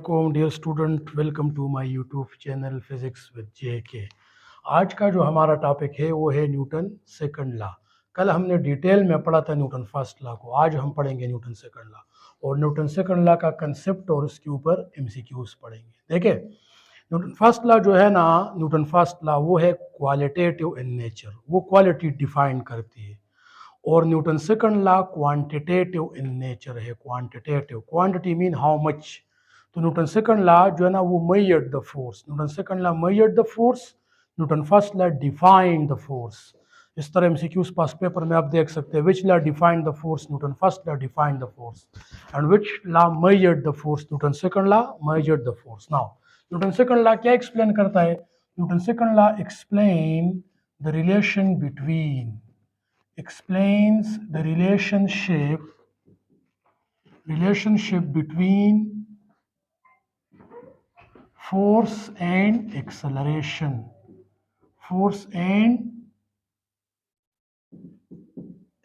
वालेकुम dear student, welcome to my YouTube channel physics with JK. आज का जो हमारा टॉपिक है वो है न्यूटन सेकंड लॉ। कल हमने डिटेल में पढ़ा था न्यूटन फर्स्ट लॉ को, आज हम पढ़ेंगे न्यूटन सेकंड लॉ और न्यूटन सेकंड लॉ का कंसेप्ट और उसके ऊपर एमसीक्यूज पढ़ेंगे। देखिए, न्यूटन फर्स्ट लॉ जो है ना, न्यूटन फर्स्ट लॉ वो है क्वालिटेटिव इन नेचर, वो क्वालिटी डिफाइन करती है। और Newton second law quantitative in nature है। Quantitative, quantity mean how much. तो न्यूटन सेकंड लॉ जो है ना वो measured the force, Newton second law measured the force, Newton first law defined the force. इस तरह एमसीक्यूज पास पेपर में आप देख सकते हैं, which law defined the force, Newton first law defined the force, and which law measured the force, Newton second law measured the force. Now Newton second law क्या explain करता है? Newton second law explain the relation between, explains the relationship between force and acceleration, force and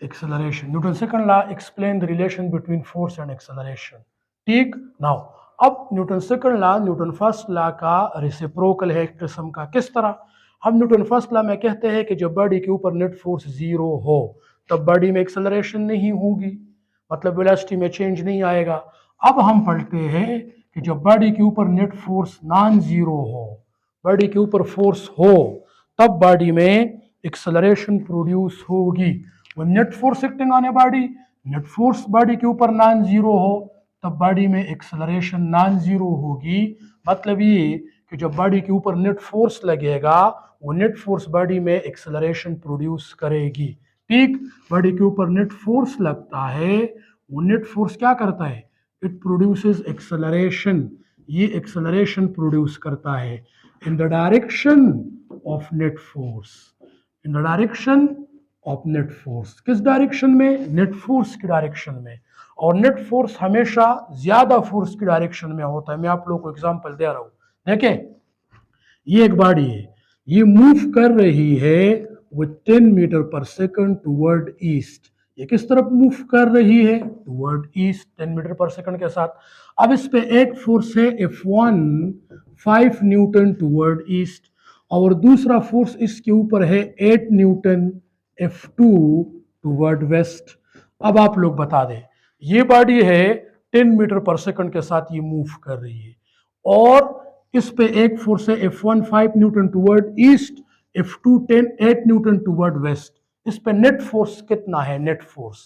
acceleration. Newton second law explain the relation between force and acceleration. ठीक। Now अब Newton second law Newton first law का reciprocal है एक किस्म का। किस तरह? हम न्यूटन फर्स्ट लॉ में कहते हैं कि जब बॉडी के ऊपर नेट फोर्स जीरो हो तब बॉडी में एक्सेलरेशन नहीं होगी, मतलब वेलोसिटी में चेंज नहीं आएगा। अब हम पढ़ते हैं कि जब बॉडी के ऊपर नेट फोर्स नॉन जीरो हो, बॉडी के ऊपर फोर्स हो, तब बॉडी में एक्सेलरेशन प्रोड्यूस होगी। वो net force acting on a body, net force body के ऊपर नॉन जीरो हो तब बॉडी में एक्सेलरेशन नॉन जीरो होगी। मतलब ये कि जब बॉडी के ऊपर नेट फोर्स लगेगा वो नेट फोर्स बॉडी में एक्सेलरेशन प्रोड्यूस करेगी। ठीक, बॉडी के ऊपर नेट फोर्स लगता है, वो नेट फोर्स क्या करता है? It produces acceleration. ये एक्सेलरेशन प्रोड्यूस करता है इन the direction of net force, in the direction of net force. किस डायरेक्शन में? नेट फोर्स की डायरेक्शन में। और नेट फोर्स हमेशा ज्यादा फोर्स की डायरेक्शन में होता है। मैं आप लोगों को एग्जांपल दे रहा हूं। देखें, ये एक बॉडी है, ये मूव कर रही है विद 10 मीटर पर सेकंड टुवर्ड ईस्ट। ये किस तरफ मूव कर रही है? टुवर्ड ईस्ट, 10 मीटर पर सेकंड के साथ। अब इस पे एक फोर्स है F1 5 न्यूटन टुवर्ड ईस्ट, और दूसरा फोर्स इसके ऊपर है 8 न्यूटन F2 टुवर्ड वेस्ट। अब आप लोग बता दें, ये बॉडी है 10 मीटर पर सेकंड के साथ ये मूव कर रही है, और इस पे एक फोर्स है F1 5 newton toward east, F2 8 newton toward west. इस पे नेट फोर्स कितना है? नेट फोर्स,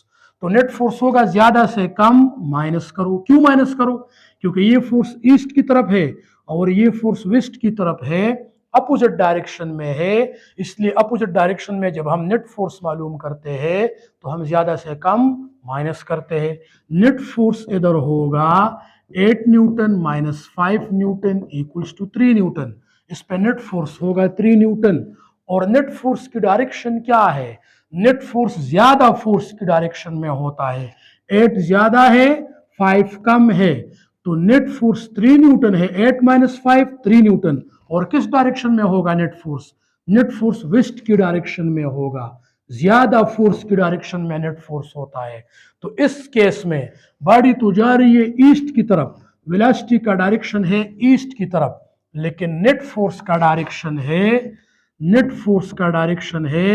तो नेट फोर्स होगा ज्यादा से कम माइनस करो। क्यों माइनस करो? क्योंकि ये फोर्स ईस्ट की तरफ है और ये फोर्स वेस्ट की तरफ है, अपोजिट डायरेक्शन में है। इसलिए अपोजिट डायरेक्शन में जब हम नेट फोर्स मालूम करते हैं तो हम ज्यादा से कम माइनस करते हैं। नेट फोर्स इधर होगा 8 newton minus 5 newton equals to 3 newton. इस पे नेट फोर्स होगा 3 न्यूटन। और नेट फोर्स की डायरेक्शन क्या है? नेट फोर्स ज्यादा फोर्स की डायरेक्शन में होता है। 8 ज्यादा है, 5 कम है, तो नेट फोर्स 3 न्यूटन है। 8 माइनस 5 3 न्यूटन। और किस डायरेक्शन में होगा net force? Net force west की डायरेक्शन में होगा। ज्यादा फोर्स की डायरेक्शन में नेट फोर्स होता है। तो इस केस में बॉडी तो जा रही है ईस्ट की तरफ, वेलोसिटी का डायरेक्शन है ईस्ट की तरफ, लेकिन नेट फोर्स का डायरेक्शन है, नेट फोर्स का डायरेक्शन है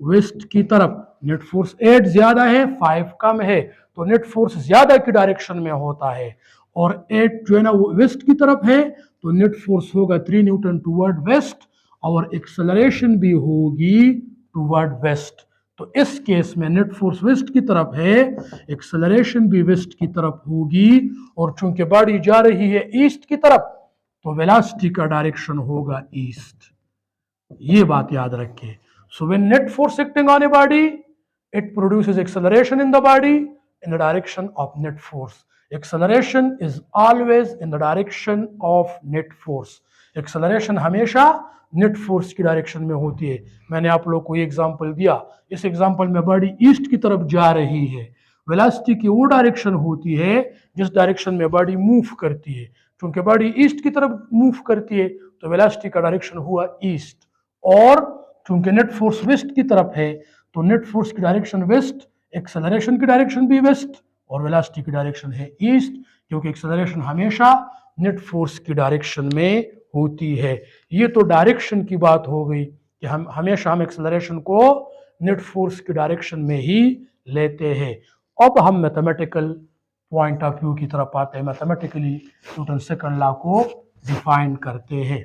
वेस्ट की तरफ। नेट फोर्स 8 ज्यादा है, 5 कम है, तो नेट फोर्स ज्यादा की डायरेक्शन में होता है। और 8 जो है ना वो वेस्ट की तरफ है, तो नेट फोर्स होगा 3 न्यूटन टुवर्ड वेस्ट, और एक्सेलरेशन भी होगी टुवर्ड वेस्ट। तो इस केस में नेट फोर्स वेस्ट की तरफ है, एक्सेलरेशन भी वेस्ट की तरफ होगी, और चूंकि बॉडी जा रही है ईस्ट की तरफ तो वेलोसिटी का डायरेक्शन होगा ईस्ट। ये बात याद रखिए। So when net force acting on a body, it produces acceleration in the body in the direction of net force. Acceleration is always in the direction of net force. Acceleration हमेशा net force की direction में होती है। मैंने आप लोग को ये एग्जांपल दिया, इस एग्जांपल में बॉडी ईस्ट की तरफ जा रही है, वेलोसिटी की वो डायरेक्शन होती है जिस डायरेक्शन में बॉडी मूव करती है। क्योंकि बॉडी ईस्ट की तरफ मूव करती है तो वेलोसिटी का डायरेक्शन हुआ ईस्ट, और चूंकि नेट फोर्स वेस्ट की तरफ है तो नेट फोर्स की डायरेक्शन वेस्ट, एक्सेलरेशन की डायरेक्शन भी वेस्ट, और वेलोसिटी की डायरेक्शन है ईस्ट, क्योंकि एक्सेलरेशन हमेशा नेट फोर्स की डायरेक्शन में होती है। ये तो डायरेक्शन की बात हो गई कि हम हमेशा एक्सेलरेशन को नेट फोर्स की डायरेक्शन में ही लेते हैं। अब हम मैथमेटिकल पॉइंट ऑफ व्यू की तरफ आते हैं, मैथमेटिकली न्यूटन सेकंड लॉ को डिफाइन करते हैं।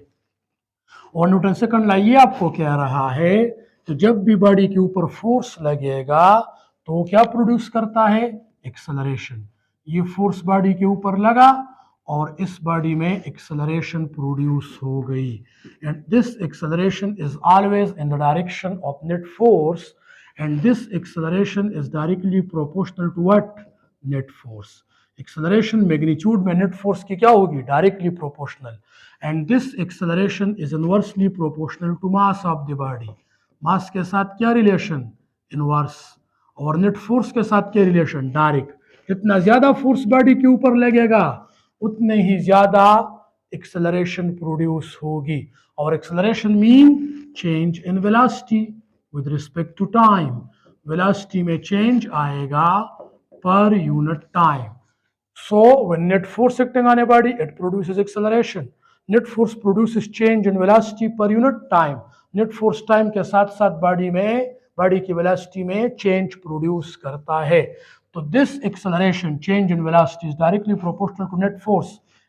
और न्यूटन सेकंड लॉ ये आपको कह रहा है कि जब भी बॉडी के ऊपर फोर्स लगेगा तो वो क्या प्रोड्यूस करता है, एक्सेलरेशन। ये फोर्स बॉडी के ऊपर लगा और इस बॉडी में एक्सेलरेशन प्रोड्यूस हो गई, and this acceleration is always in the direction of net force, and this acceleration is directly proportional to what, net force. Acceleration magnitude में नेट फोर्स की क्या होगी, directly proportional, and this acceleration is inversely proportional to mass of the body. Mass के साथ क्या relation, inverse, और net force के साथ क्या रिलेशन, डायरेक्ट। जितना ज्यादा फोर्स बॉडी के ऊपर लगेगा उतने ही ज्यादा एक्सेलरेशन प्रोड्यूस होगी, और acceleration mean change in velocity with respect to time. Velocity में चेंज आएगा per unit time. So when net force acting on a body, it produces acceleration. Net force produces change in velocity per unit time. Net force time के साथ साथ body की velocity में change produce करता है। तो this acceleration, change in velocity, is directly proportional to net force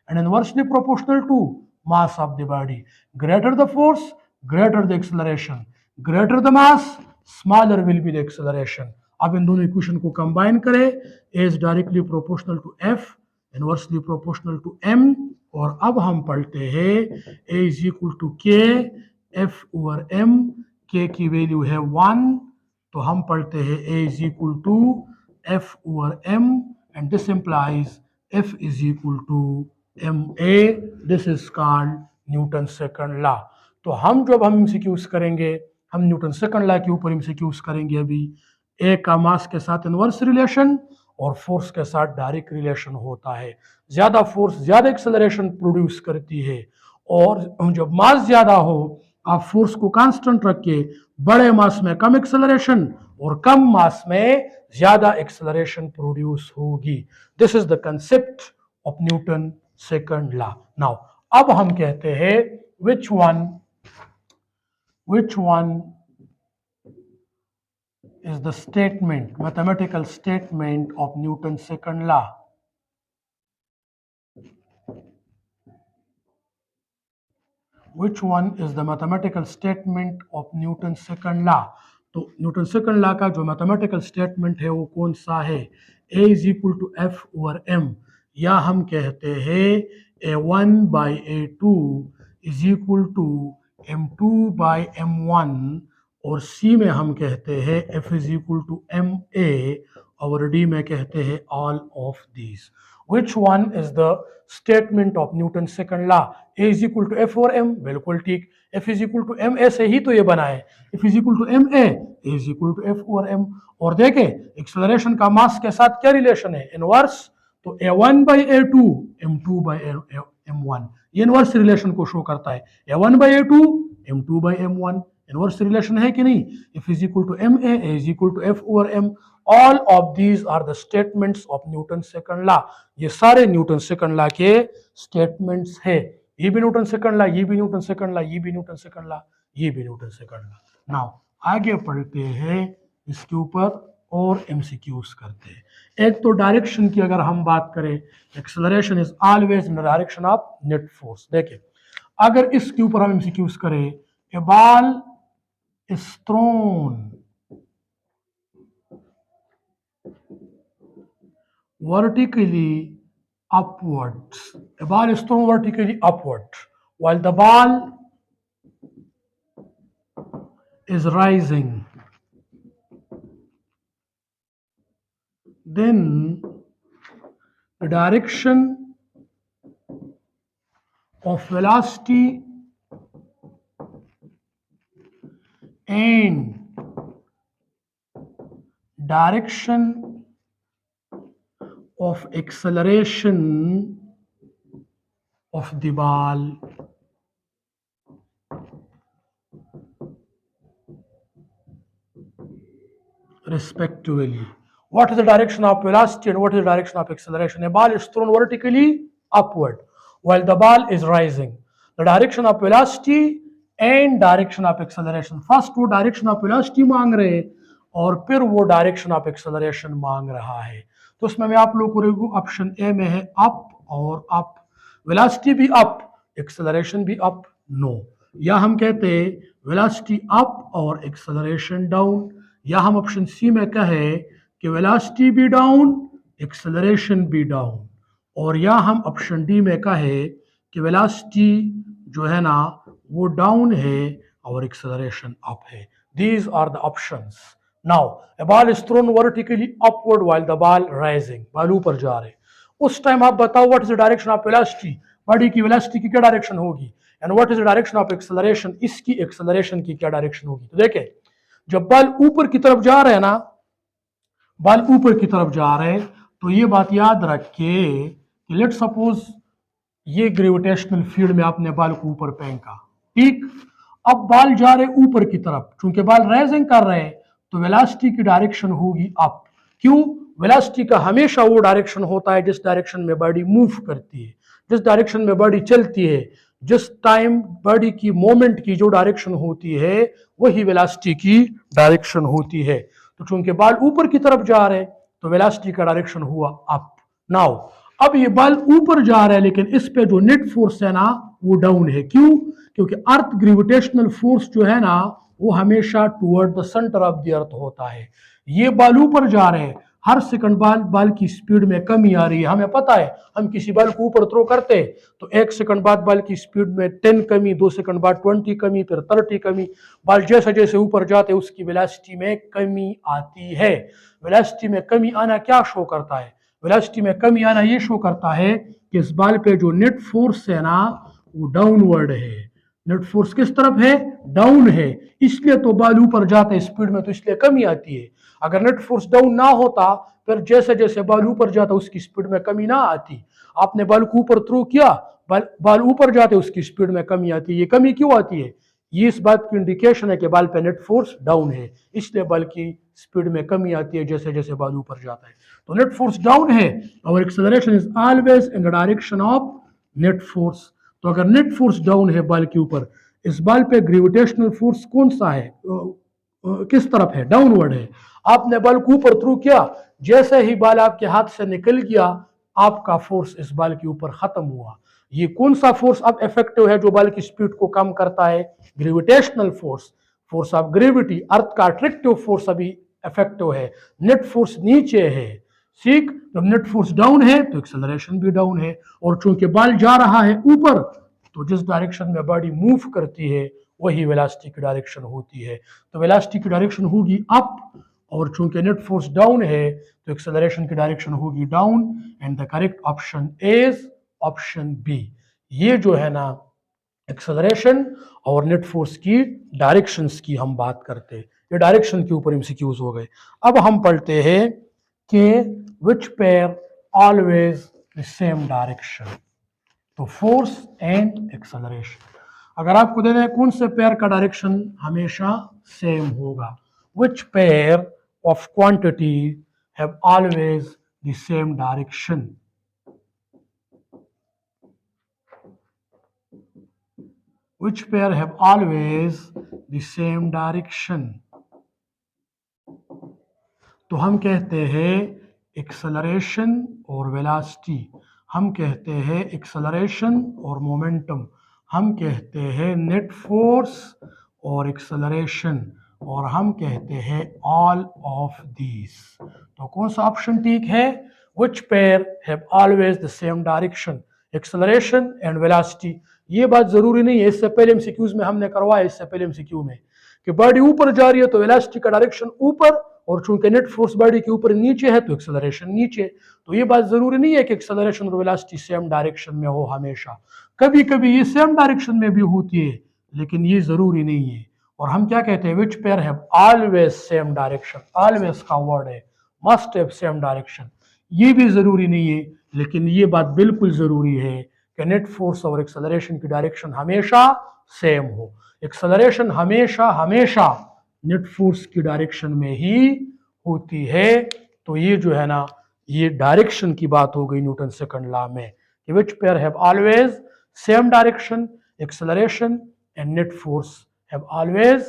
and inversely proportional to mass of the body. Greater the force, greater the acceleration, greater the mass, smaller will be the acceleration. अब इन दोनों equation को combine करें, A is directly proportional to F, inversely proportional to M, और अब हम पढ़ते हैं A is equal to K F over M. K की वैल्यू है 1, तो हम पढ़ते हैं A is equal to F over M, and this implies F is equal to M A. This is called Newton second law. तो हम MCQs करेंगे, हम न्यूटन सेकंड लॉ के ऊपर एमसीक्यूज करेंगे। अभी ए का मास के साथ इनवर्स रिलेशन और फोर्स के साथ डायरेक्ट रिलेशन होता है। ज्यादा फोर्स ज्यादा एक्सेलरेशन प्रोड्यूस करती है, और जब मास ज्यादा हो आप फोर्स को कांस्टेंट रखिए, बड़े मास में कम एक्सेलरेशन और कम मास में ज्यादा एक्सेलरेशन प्रोड्यूस होगी। This is the concept of Newton second law. Now अब हम कहते हैं which one is the statement, mathematical statement of Newton's second law? Which one is the mathematical statement of Newton's second law? तो Newton second law का जो mathematical statement है वो कौन सा है? A is equal to F over M, या हम कहते हैं A1 by A2 is equal to M2 by M1, और C में हम कहते हैं F is equal to MA, और D में कहते हैं all of these. Which one is the statement of Newton's second law? A is equal to F over M, बिल्कुल ठीक। F is equal to MA से ही तो ये बना है। F is equal to MA, A is equal to F over M। और देखें acceleration का मास के साथ क्या रिलेशन है, इनवर्स। तो A1 by A2, M2 by M1, ये इनवर्स रिलेशन को शो करता है। A1 by A2, M2 by M1, inverse relation है कि नहीं? F is equal to MA, A is equal to F over M। All of these are the statements of Newton's second law। ये सारे Newton second law के statements है। ये भी Newton second law, ये भी न्यूटन सेकंड लॉ, ये भी न्यूटन सेकंड लॉ, ये भी न्यूटन सेकंड लॉ। नाउ आगे पढ़ते हैं, इसके ऊपर और एमसीक्यूज करते हैं। एक तो डायरेक्शन की अगर हम बात करें, acceleration is always in the direction of net force. देखिए अगर इसके ऊपर हम एमसीक्यूज करें, a ball is thrown vertically upwards. A ball is thrown vertically upward while the ball is rising. Then the direction of velocity and direction of acceleration of the ball respectively. What is the direction of velocity and what is the direction of acceleration? A ball is thrown vertically upward while the ball is rising. The direction of velocity and direction of acceleration. First वो direction of velocity मांग रहे हैं और फिर वो direction of acceleration मांग रहा है। तो उसमें मैं आप लोगों को ऑप्शन ए में है अप और अप, वेलोसिटी भी अप, एक्सेलरेशन भी अप, नो। या हम कहते हैं वेलोसिटी अप और एक्सेलरेशन डाउन, या हम ऑप्शन सी में कहे कि वेलोसिटी भी डाउन, एक्सेलरेशन भी डाउन, और या हम ऑप्शन डी में कहे कि वेलोसिटी जो है ना वो डाउन है और एक्सेलरेशन अप है। These are the options. Now, a ball is thrown vertically upward while the ball rising. बाल ऊपर जा रहे, उस टाइम आप बताओ what is the direction of velocity, body की वेलोसिटी की क्या डायरेक्शन होगी, and what is the direction of acceleration, इसकी एक्सेलरेशन की क्या डायरेक्शन होगी। तो देखें जब बॉल ऊपर की तरफ जा रहे हैं ना, बॉल ऊपर की तरफ जा रहे हैं, तो ये बात याद रखिए कि लेट सपोज ये ग्रेविटेशनल फील्ड में आपने बॉल को ऊपर फेंका, ठीक, अब बॉल जा रहे ऊपर की तरफ, चूंकि बॉल राइजिंग कर रहे हैं तो वेलोसिटी की डायरेक्शन होगी अप। क्यों? वेलोसिटी का हमेशा वो डायरेक्शन होता है जिस डायरेक्शन में बॉडी मूव करती है, जिस डायरेक्शन में बॉडी चलती है, जिस टाइम बॉडी की मोमेंट की जो डायरेक्शन होती है वही वेलोसिटी की डायरेक्शन होती है। तो चूंकि बॉल ऊपर की तरफ जा रहे हैं तो वेलोसिटी का डायरेक्शन हुआ अप। नाउ अब ये बॉल ऊपर जा रहा है लेकिन इस पे जो नेट फोर्स है ना वो डाउन है। क्यों? क्योंकि अर्थ ग्रेविटेशनल फोर्स जो है ना वो हमेशा toward the centre of the earth होता है। ये बॉल ऊपर जा रहे हैं, हर सेकंड बॉल की स्पीड में कमी आ रही है। हमें पता है हम किसी बॉल को ऊपर थ्रो करते हैं तो 1 सेकंड बाद बॉल की स्पीड में 10 कमी, 2 सेकंड बाद 20 कमी, फिर 30 कमी, बॉल जैसे जैसे ऊपर जाते हैं उसकी वेलोसिटी में कमी आती है। वेलोसिटी में कमी आना क्या शो करता है? वेलोसिटी में कमी आना ये शो करता है कि इस बॉल पे जो नेट फोर्स है ना वो डाउनवर्ड है। नेट फोर्स किस तरफ है? डाउन है, इसलिए तो बॉल ऊपर जाता है स्पीड में, तो इसलिए कमी आती है। अगर नेट फोर्स डाउन ना होता फिर जैसे जैसे बॉल ऊपर जाता उसकी स्पीड में कमी ना आती। आपने बॉल को ऊपर थ्रो किया, बॉल ऊपर जाते उसकी स्पीड में कमी आती है। ये कमी क्यों आती है? ये इस बात की इंडिकेशन है कि बॉल पे नेट फोर्स डाउन है, इसलिए बॉल की स्पीड में कमी आती है जैसे जैसे बॉल ऊपर जाता है। तो नेट फोर्स डाउन है और acceleration is always in the direction of net force. तो अगर नेट फोर्स डाउन है बॉल के ऊपर, इस बॉल पे ग्रेविटेशनल फोर्स कौन सा है, किस तरफ है? डाउनवर्ड है। आपने बॉल को ऊपर थ्रू किया, जैसे ही बॉल आपके हाथ से निकल गया आपका फोर्स इस बॉल के ऊपर खत्म हुआ। ये कौन सा फोर्स अब इफेक्टिव है जो बॉल की स्पीड को कम करता है? Gravitational force, force of gravity, earth का अट्रैक्टिव फोर्स अभी इफेक्टिव है। नेट फोर्स नीचे है, ठीक। जब नेट फोर्स डाउन है तो एक्सेलरेशन भी डाउन है, और चूंकि बॉल जा रहा है ऊपर तो जिस डायरेक्शन में बॉडी मूव करती है वही वेलोसिटी की डायरेक्शन होती है। तो वेलोसिटी की डायरेक्शन होगी अप, और चूंकि नेट फोर्स डाउन है तो एक्सेलरेशन की डायरेक्शन होगी down, and the correct option is option B. ये जो है ना एक्सेलरेशन और नेट फोर्स की डायरेक्शंस की हम बात करते हैं, ये डायरेक्शन के ऊपर एमसीक्यूज हो गए। अब हम पढ़ते हैं कि which pair always the same direction, तो फोर्स एंड एक्सेलरेशन। अगर आपको दे दें कौन से पेयर का डायरेक्शन हमेशा सेम होगा, which pair of quantity have always the same direction. Which pair have always the same direction? तो हम कहते हैं एक्सेलरेशन और वेलोसिटी, हम कहते हैं एक्सेलरेशन और मोमेंटम, हम कहते हैं नेट फोर्स और एक्सेलरेशन, और हम कहते हैं ऑल ऑफ दीज। तो कौन सा ऑप्शन ठीक है? Which pair have always the same direction? Acceleration and velocity. ये बात जरूरी नहीं है, इससे पहले एमसीक्यूज में हमने करवाया, इससे पहले एमसीक्यू में कि बॉडी ऊपर जा रही है तो वेलोसिटी का डायरेक्शन ऊपर, और चूंकि नेट फोर्स बॉडी के ऊपर नीचे है तो एक्सेलरेशन नीचे। तो ये बात जरूरी नहीं है कि एक्सेलरेशन और वेलोसिटी सेम डायरेक्शन में हो हमेशा, कभी कभी ये सेम डायरेक्शन में भी होती है लेकिन ये जरूरी नहीं है। और हम क्या कहते हैं? Which pair have always same direction, always का वर्ड है, मस्ट हैव सेम डायरेक्शन। ये भी जरूरी नहीं है लेकिन ये बात बिल्कुल जरूरी है कि नेट फोर्स और एक्सेलरेशन की डायरेक्शन हमेशा सेम हो। एक्सेलरेशन हमेशा हमेशा नेट फोर्स की डायरेक्शन में ही होती है। तो ये जो है ना ये डायरेक्शन की बात हो गई न्यूटन सेकंड लॉ में कि which pair have always same direction, acceleration and net force have always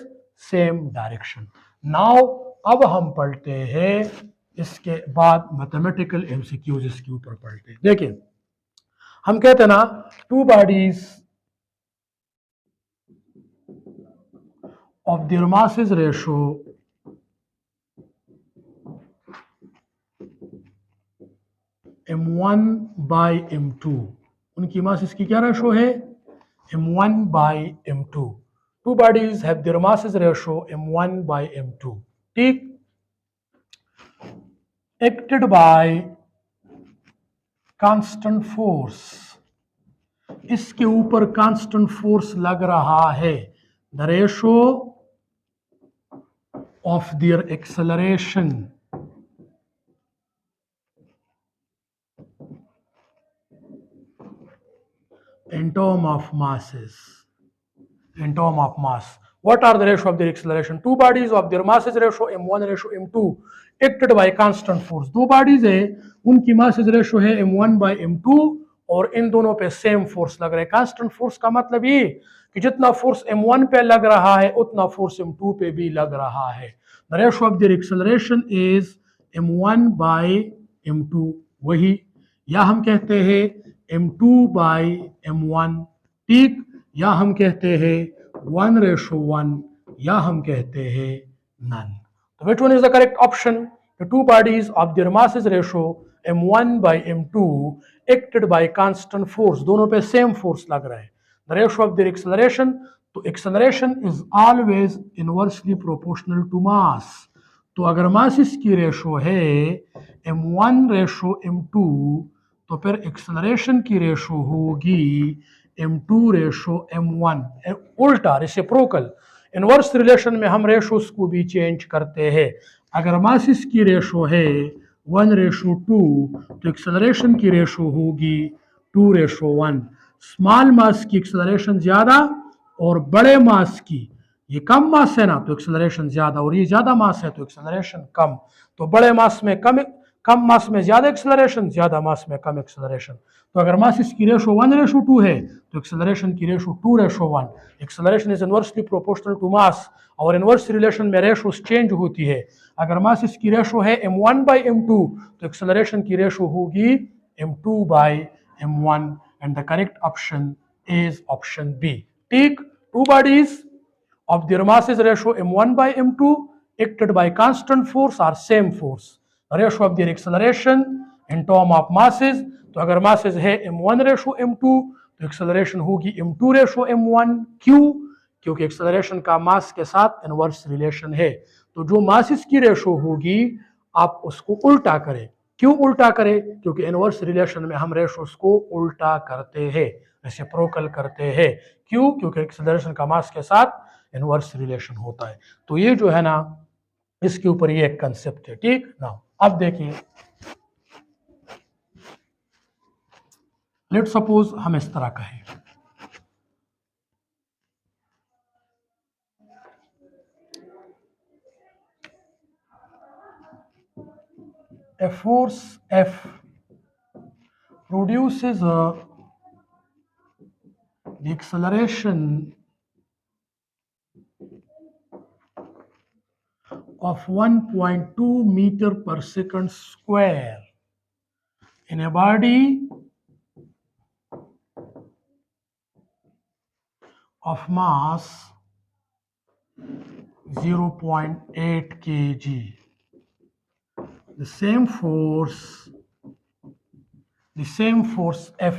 same direction. Now अब हम पढ़ते हैं इसके बाद मैथमेटिकल एमसीक्यूज इसके ऊपर पढ़ते हैं। देखिए हम कहते हैं ना to bodies of their masses ratio m1 by m2, उनकी masses की क्या रेशो है m1 by m2। Two bodies have their masses ratio m1 by m2, ठीक। एक्टेड बाय कांस्टेंट फोर्स, इसके ऊपर कांस्टेंट फोर्स लग रहा है। The ratio of their acceleration in term of masses, in term of mass. What are the ratio of their acceleration? Two bodies of their masses ratio m1 ratio m2 acted by constant force। दो bodies है उनकी masses ratio है m1 by m2 और इन दोनों पे same force लग रहा है। कांस्टेंट फोर्स का मतलब ये कि जितना फोर्स m1 पे लग रहा है उतना फोर्स m2 पे भी लग रहा है। The ratio of their acceleration is m1 by m2, वही, या हम कहते हैं m2 by m1, ठीक, या हम कहते हैं 1:1, या हम कहते हैं none। तो which one is the correct option? The two bodies of their masses ratio m1 by m2 acted by constant force, दोनों पे सेम फोर्स लग रहा है। The ratio of their acceleration, तो acceleration is always inversely proportional to mass। तो अगर masses की ratio है m1 रेशो m2 तो फिर acceleration की रेशो होगी m2 रेशो m1, उल्टा रेसिप्रोकल। इनवर्स रिलेशन में हम रेशोस को भी चेंज करते हैं। अगर masses की रेशो है 1:2 तो एक्सेलरेशन की रेशो होगी 2:1। स्मॉल मास की एक्सेलरेशन ज्यादा और बड़े मास की, ये कम मास है ना तो एक्सेलरेशन ज्यादा और ये ज्यादा मास है तो एक्सेलरेशन कम। तो बड़े मास में कम मास में ज्यादा एक्सेलरेशन, ज्यादा मास में कम एक्सेलरेशन। तो अगर मास की रेशो 1:2 है तो एक्सेलरेशन की ratio 2:1। Acceleration is inversely proportional to mass और इनवर्स रिलेशन में रेशो चेंज होती है। अगर मास की रेशो है m1 by m2 तो एक्सेलरेशन की रेशो होगी m2 by m1 and the correct option is option B, ठीक। Two bodies of their masses ratio m1 by m2 acted by constant force or same force। ratio of their acceleration in term of masses, तो अगर masses है m1 ratio m2 तो acceleration होगी m2 ratio m1, क्यों? क्योंकि acceleration का mass के साथ inverse relation है। तो जो masses की ratio होगी आप उसको उल्टा करें। क्यों उल्टा करें? क्योंकि इनवर्स रिलेशन में हम रेशोस को उल्टा करते हैं, रेसिप्रोकल करते हैं। क्यों? क्योंकि एक्सेलरेशन का मास के साथ इनवर्स रिलेशन होता है। तो ये जो है ना इसके ऊपर ये एक कंसेप्ट है, ठीक ना। अब देखिए लेट सपोज हम इस तरह कहें a force F produces the acceleration of 1.2 meter per second square in a body of mass 0.8 kg. The same force F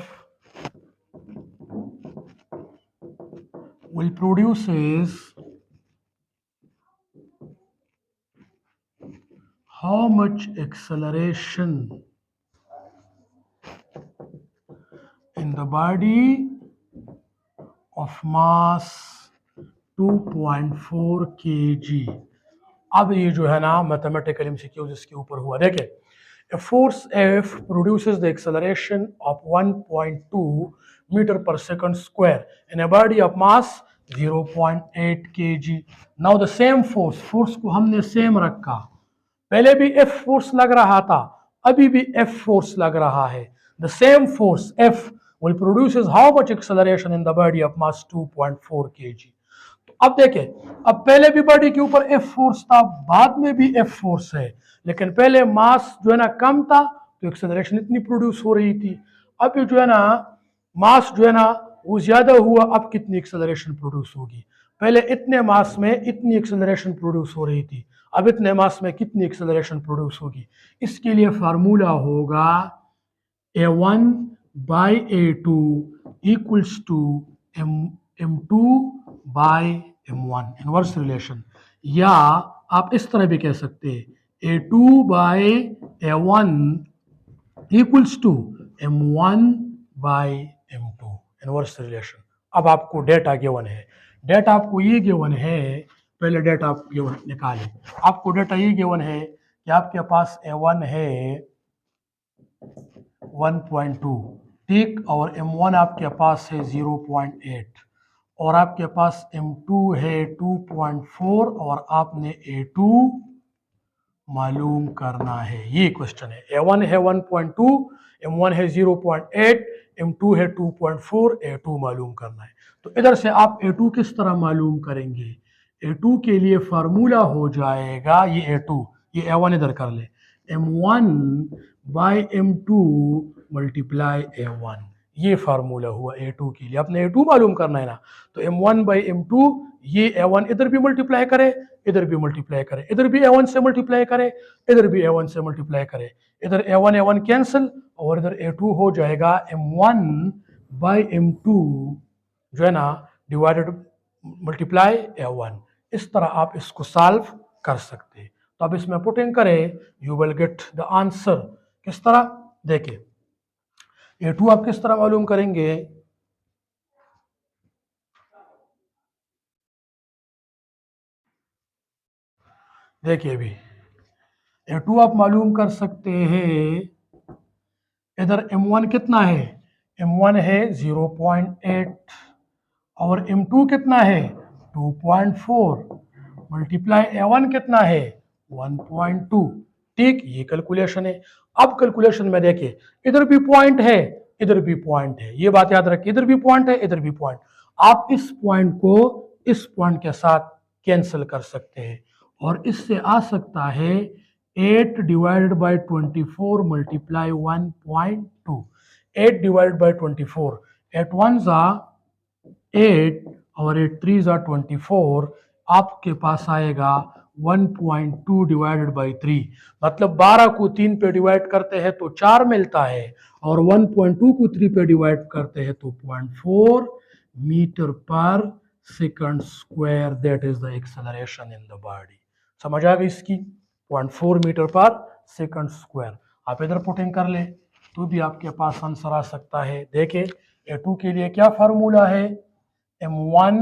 will produces how much acceleration in the body of mass 2.4 kg। अब ये जो है ना mathematical MCQs इसके ऊपर हुआ। देखिए a force F produces the acceleration of 1.2 meter per second square in a body of mass 0.8 kg। Now the same force को हमने सेम रखा, पहले भी F फोर्स लग रहा था, अभी भी F फोर्स लग रहा है। the same force F will produces how much acceleration in the body of mass 2.4 kg. तो अब देखें, अब पहले भी बॉडी के ऊपर F फोर्स था, बाद में भी F फोर्स है, लेकिन पहले मास जो है ना कम था तो एक्सेलरेशन इतनी प्रोड्यूस हो रही थी। अब जो है ना मास जो है ना वो ज्यादा हुआ, अब कितनी एक्सेलरेशन प्रोड्यूस होगी? पहले इतने मास में इतनी एक्सेलरेशन प्रोड्यूस हो रही थी, अब इतने मास में कितनी एक्सेलरेशन प्रोड्यूस होगी? इसके लिए फार्मूला होगा A1 by A2 equals to M2 by M1, inverse relation. या आप इस तरह भी कह सकते हैं A2 by A1 equals to M1 by M2, inverse relation. अब आपको डेटा गिवन है, डेटा आपको ये गिवन है, पहले डेटा आप गिवन निकालें। आपको डेटा ये गिवन है कि आपके पास A1 है 1.2, ठीक, और M1 आपके पास है 0.8 और आपके पास M2 है 2.4 और आपने A2 मालूम करना है। ये क्वेश्चन है। A1 है 1.2, M1 है 0.8, M2 है 2.4, A2 मालूम करना है। तो इधर से आप A2 किस तरह मालूम करेंगे? A2 के लिए फार्मूला हो जाएगा ये A2, ये A1 इधर कर ले, M1 by M2 multiply A1, ये फार्मूला हुआ A2 के लिए। आपने A2 मालूम करना है ना, तो M1 बाई M2, ये A1 इधर भी मल्टीप्लाई करे, इधर भी मल्टीप्लाई करे, इधर भी A1 से मल्टीप्लाई करे, इधर भी A1 से मल्टीप्लाई करे, इधर A1 कैंसिल और इधर A2 हो जाएगा M1 बाई M2 जो है ना डिवाइडेड मल्टीप्लाई A1। इस तरह आप इसको सॉल्व कर सकते हैं। तो अब इसमें पुटिंग करें, you will get the answer. किस तरह? देखिए A2 आप किस तरह मालूम करेंगे? देखिए अभी A2 आप मालूम कर सकते हैं, इधर M1 कितना है? M1 है 0.8 और M2 कितना है? 2.4 मल्टीप्लाई A1 कितना है? 1.2, ठीक, ये कैलकुलेशन है। अब कैलकुलेशन में देखिए इधर भी पॉइंट है, इधर भी पॉइंट है, ये बात याद रखिए, इधर भी पॉइंट है, इधर भी पॉइंट। आप इस पॉइंट को इस पॉइंट के साथ कैंसिल कर सकते हैं और इससे आ सकता है 8 divided by 24 multiply 1.2। 8 divided by 24, 8 1 जा 8 और 8 3 जा 24, आपके पास आएगा 1.2 डिवाइडेड बाई 3, मतलब 12 को 3 पे डिवाइड करते हैं तो 4 मिलता है और 1.2 को 3 पे डिवाइड करते हैं तो 0.4 मीटर पर second square, that is the acceleration in the body. समझ आ गई इसकी? 0.4 मीटर पर सेकंड स्क्वायर। आप इधर पुटिंग कर ले तो भी आपके पास आंसर आ सकता है। देखें A2 के लिए क्या फार्मूला है? M1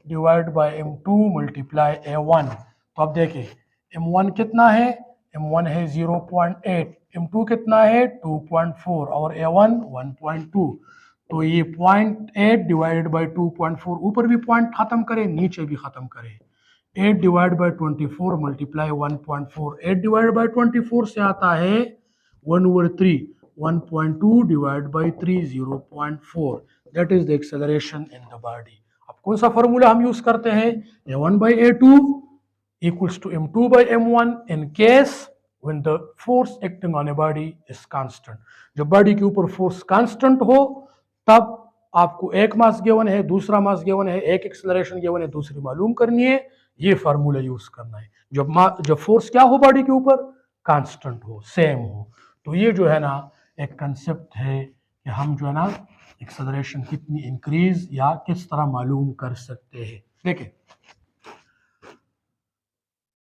divide by M2 multiply A1। तो अब देखिए M1 कितना है? M1 है 0.8, M2 कितना है? 2.4 और A1 1.2। तो ये 0.8 डिवाइडेड बाई 2.4, ऊपर भी पॉइंट खत्म करें, नीचे भी खत्म करें। 8 divide by 24 multiply 1.4, 8 divide by 24 से आता है 1/3, 1.2 divide by 3 0.4, that is the acceleration in the body. अब कौन सा फॉर्मूला हम यूज करते हैं? A1 by A2 equals to M2 by M1 in case when the force acting on a body is constant। जब बॉडी के ऊपर force constant हो तब आपको एक मास गिवन है, दूसरा मास गिवन है, एक एक्सेलरेशन गिवन है, दूसरी मालूम करनी है, ये फार्मूला यूज करना है। जब फोर्स क्या हो बॉडी के ऊपर? कांस्टेंट हो, सेम हो। तो ये जो है ना एक कंसेप्ट है कि हम जो है ना एक्सेलरेशन कितनी इंक्रीज या किस तरह मालूम कर सकते हैं। देखिए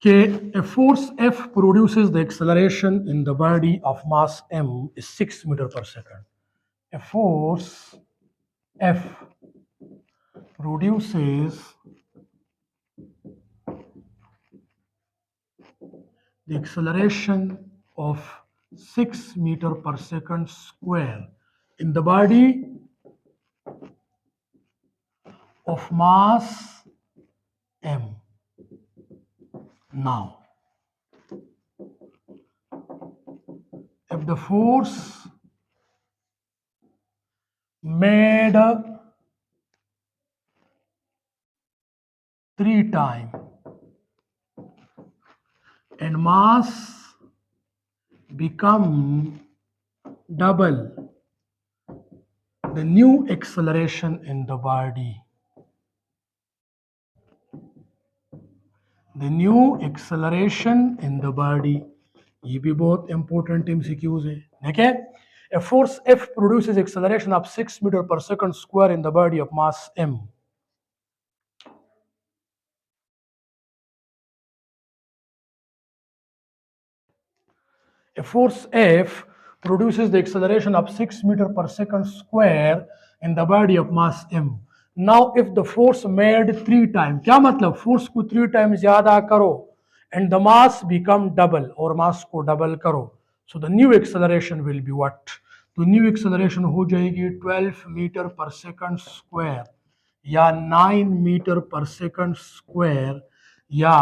कि a force F produces the acceleration in the body of mass m is 6 meter per second। A force F produces the acceleration of 6 meter per second square in the body of mass m। Now, if the force made 3 times and mass become double, the new acceleration in the body. The new acceleration in the body. ये भी बहुत important MCQs है. देखें, a force F produces acceleration of 6 meter per second square in the body of mass M. A force F produces the acceleration of 6 meter per second square in the body of mass M. Now if the force made 3 times, क्या मतलब force को 3 times ज्यादा करो and the mass become double, और मास को double करो, so the new acceleration will be what? तो new acceleration हो जाएगी 12 मीटर पर सेकंड स्क्वायर या 9 मीटर पर सेकंड स्क्वायर या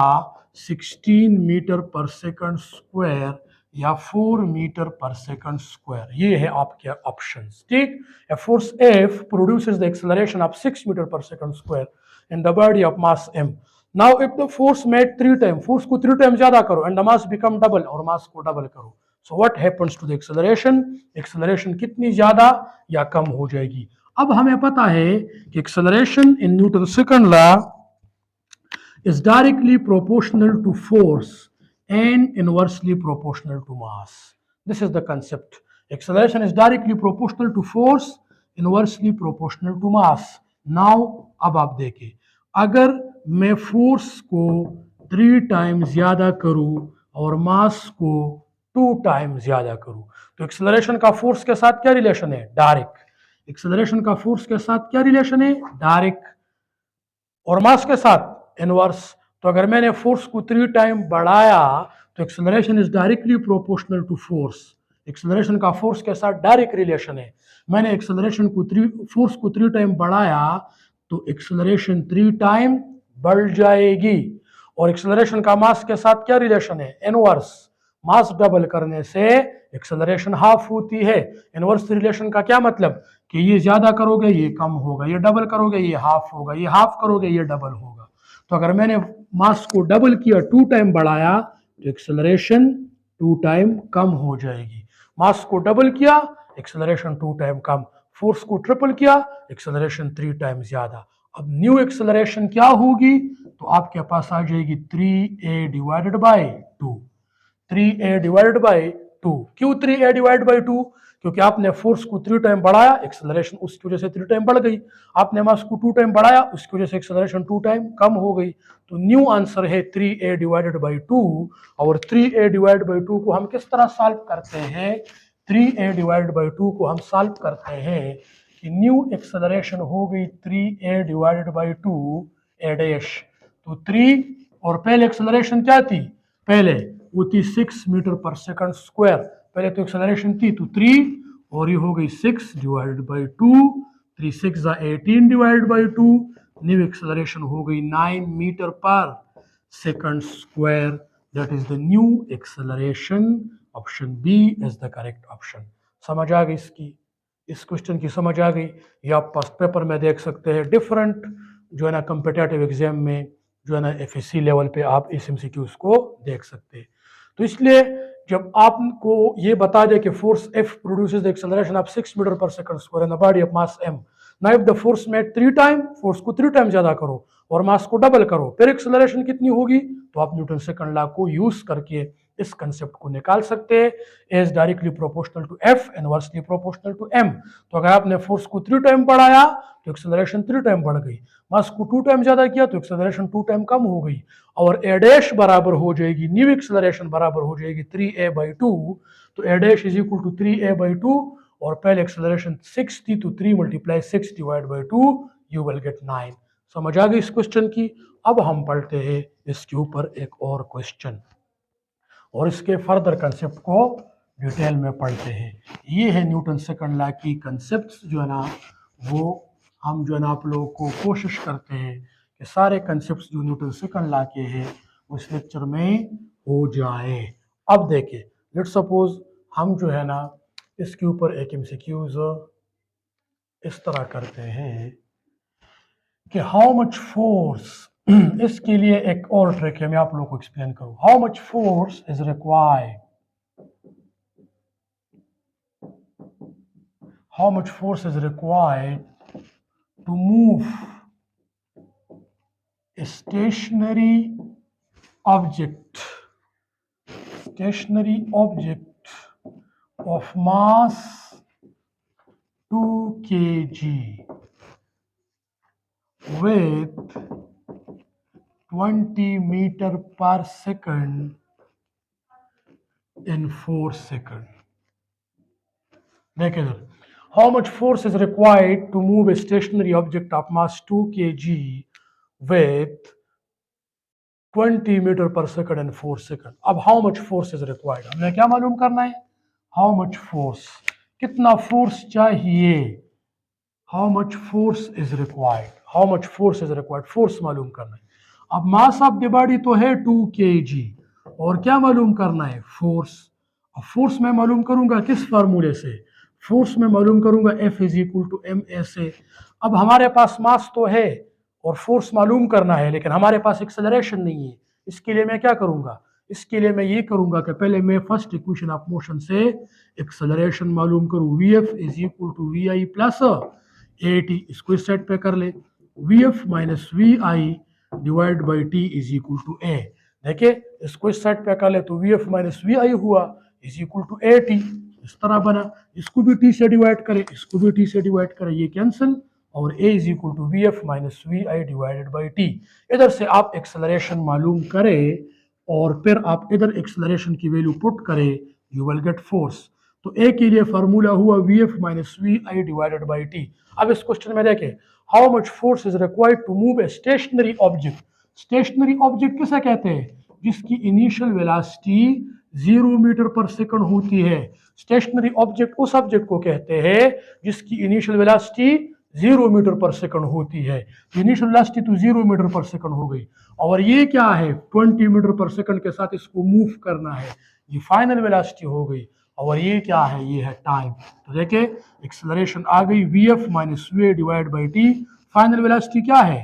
16 मीटर पर सेकंड स्क्वायर या 4 मीटर पर सेकंड स्क्वायर. ये है आपके ऑप्शंस. ठीक. A force F produces the acceleration of 6 meter per second square in the body of mass M. Now if the force made 3 times, force को 3 times ज्यादा करो and the mass become double, और मास को double करो, so what happens to the acceleration? Acceleration कितनी ज्यादा या कम हो जाएगी. अब हमें पता है कि acceleration in Newton's second law is directly proportional to force and inversely proportional to mass. This is the concept. Acceleration is directly proportional to force, inversely proportional to mass. Now अब आप देखिए, अगर मैं फोर्स को 3 times ज्यादा करूं और मास को 2 टाइम्स ज्यादा करूं, तो एक्सेलरेशन का फोर्स के साथ क्या रिलेशन है? डायरेक्ट. एक्सेलरेशन का फोर्स के साथ क्या रिलेशन है? डायरेक्ट. और मास के साथ इनवर्स. तो अगर मैंने फोर्स को 3 टाइम बढ़ाया तो acceleration is directly proportional to force. Acceleration का फोर्स के साथ डायरेक्ट रिलेशन है. मैंने एक्सेलरेशन को फोर्स को 3 टाइम बढ़ाया तो एक्सेलरेशन 3 टाइम बढ़ जाएगी. और एक्सेलरेशन का मास के साथ क्या रिलेशन है? इनवर्स. मास डबल करने से एक्सेलरेशन हाफ होती है. इनवर्स रिलेशन का क्या मतलब कि ये ज्यादा करोगे ये कम होगा, ये डबल करोगे ये हाफ होगा, ये हाफ करोगे ये डबल होगा. तो अगर मैंने मास को डबल किया, 2 टाइम बढ़ाया, तो एक्सेलरेशन 2 टाइम कम हो जाएगी. मास को डबल किया, एक्सेलरेशन 2 टाइम कम. फोर्स को ट्रिपल किया, एक्सेलरेशन 3 टाइम ज्यादा. अब न्यू एक्सेलरेशन क्या होगी? तो आपके पास आ जाएगी 3a divided by 2. 3a divided by 2. क्यों 3a डिवाइडेड बाय 2? क्योंकि आपने फोर्स को 3 टाइम बढ़ाया, एक्सेलरेशन उसकी वजह से 3 टाइम बढ़ गई. आपने मास को 2 टाइम बढ़ाया, उसकी वजह से एक्सेलरेशन 2 टाइम कम हो गई. तो न्यू आंसर है 3a डिवाइडेड बाय 2. और 3a डिवाइडेड बाय 2 को हम किस तरह सॉल्व करते हैं? 3a डिवाइडेड बाय 2 को हम सॉल्व करते हैं कि न्यू एक्सेलरेशन हो गई 3a divided by 2 a dash. तो 3 और पहले एक्सेलरेशन क्या थी? पहले वो थी 6 मीटर पर सेकंड स्क्वायर. पहले तो एक्सेलरेशन थी तो 3 और ये हो गई 6 divided by 2. 3 6 18 divided by 2. New acceleration हो गई 9 मीटर पर second square. That is the new acceleration. Option B is the correct option. समझ आ गई इसकी? इस क्वेश्चन की समझ आ गई? ये आप पास पेपर में देख सकते हैं. डिफरेंट जो है ना कम्पिटेटिव एग्जाम में जो है ना FSC लेवल पे आप इस MCQs को देख सकते हैं. तो इसलिए जब आपको ये बता दे कि force F produces the acceleration of 6 metre पर second square in the body of mass M. Now if the force made 3 time, force को 3 टाइम ज्यादा करो और मास को डबल करो, फिर एक्सेलरेशन कितनी होगी? तो आप न्यूटन सेकंड लॉ को यूज करके इस कंसेप्ट को निकाल सकते हैं. As directly proportional to F, inversely proportional to M. तो अगर आपने फोर्स को 3 टाइम बढ़ाया तो एक्सेलरेशन 3 टाइम बढ़ गई. मास को 2 टाइम ज्यादा किया तो एक्सेलरेशन 2 टाइम कम हो गई. और a डैश बराबर हो जाएगी, न्यू एक्सेलरेशन बराबर हो जाएगी 3a बाई 2. तो a dash is equal to 3a by 2. और पहले एक्सेलरेशन 6 थी तो 3 multiply 6 divide by 2, you will get 9. समझ आ गई इस क्वेश्चन की? अब हम पढ़ते हैं इसके ऊपर एक और क्वेश्चन और इसके फर्दर कंसेप्ट को डिटेल में पढ़ते हैं. ये है न्यूटन सेकंड लॉ की कंसेप्ट्स जो है ना, वो हम जो है ना आप लोगों को कोशिश करते हैं कि सारे कंसेप्ट्स जो न्यूटन सेकंड लॉ के हैं वो इस लेक्चर में हो जाए. अब देखिए, लेट्स सपोज हम जो है ना इसके ऊपर एक MCQs इस तरह करते हैं कि हाउ मच फोर्स, इसके लिए एक और ट्रिक है, मैं आप लोगों को एक्सप्लेन करूं। How much force is required, how much force is required to move a stationary object of mass 2 kg with 20 meter per second in 4 seconds. देखिए इधर, how much force is required to move a stationary object of mass 2 kg with 20 metre पर second and 4 second. अब how much force is required, हमने क्या मालूम करना है? How much force, कितना फोर्स चाहिए, how much force is required, how much force is required, force मालूम करना है। अब मास ऑफ द बॉडी तो है 2 kg, और क्या मालूम करना है? फोर्स। अब फोर्स मैं मालूम करूंगा किस फार्मूले से? फोर्स में मालूम करूंगा F is equal to ma से। अब हमारे पास मास तो है और फोर्स मालूम करना है, लेकिन हमारे पास एक्सेलरेशन नहीं है। इसके लिए मैं क्या करूंगा? इसके लिए मैं ये करूंगा कि पहले मैं फर्स्ट इक्वेशन ऑफ मोशन से एक्सेलरेशन मालूम करूं। Vf is equal to Vi plus at, इसको इस साइड पे कर ले, Vf minus Vi divide by t is equal to a। देखिए इसको इस साइड पे कर ले तो Vf माइनस Vi हुआ इज इक्वल टू at, इस तरह बना। इसको भी t से डिवाइड करें, इसको भी t से डिवाइड करें, ये कैंसिल, और a is equal to Vf minus Vi divided by t। इधर से आप एक्सेलरेशन मालूम करें और फिर आप इधर एक्सेलरेशन की वैल्यू पुट करें, यू विल गेट फोर्स। तो a के लिए फार्मूला हुआ Vf minus Vi divided by t। अब इस क्वेश्चन में देखें, how much force is required to move a stationary object. Stationary object किसे कहते हैं? जिसकी इनिशियल वेलोसिटी 0 मीटर पर सेकंड होती है। स्टेशनरी ऑब्जेक्ट उस ऑब्जेक्ट को कहते हैं जिसकी इनिशियल वेलोसिटी 0 मीटर पर सेकंड होती है। इनिशियल वेलोसिटी तो 0 मीटर पर सेकंड हो गई, और ये क्या है? 20 मीटर पर सेकंड के साथ इसको मूव करना है, ये फाइनल वेलोसिटी हो गई। और ये क्या है? ये है टाइम। तो देखिए एक्सेलरेशन आ गई Vf minus Va divide by T. Final velocity क्या है?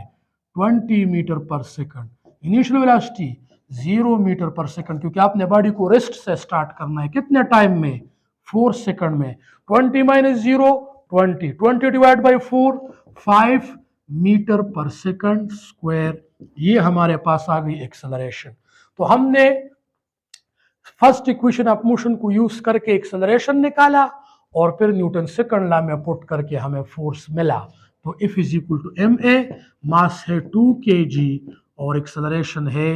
20 मीटर पर सेकंड। इनिशियल वेलोसिटी 0 मीटर पर सेकंड, क्योंकि आपने बॉडी को रेस्ट से स्टार्ट करना है। कितने टाइम में? 4 सेकंड में। 20 माइनस 0 20, 20 डिवाइड बाई 4 5 मीटर पर सेकंड स्क्वायर। ये हमारे पास आ गई एक्सेलरेशन। तो हमने फर्स्ट इक्वेशन ऑफ मोशन को यूज करके एक्सेलरेशन निकाला और फिर न्यूटन सेकंड लॉ में पुट करके हमें फोर्स मिला। तो F is equal to ma, mass है 2 kg और एक्सेलरेशन है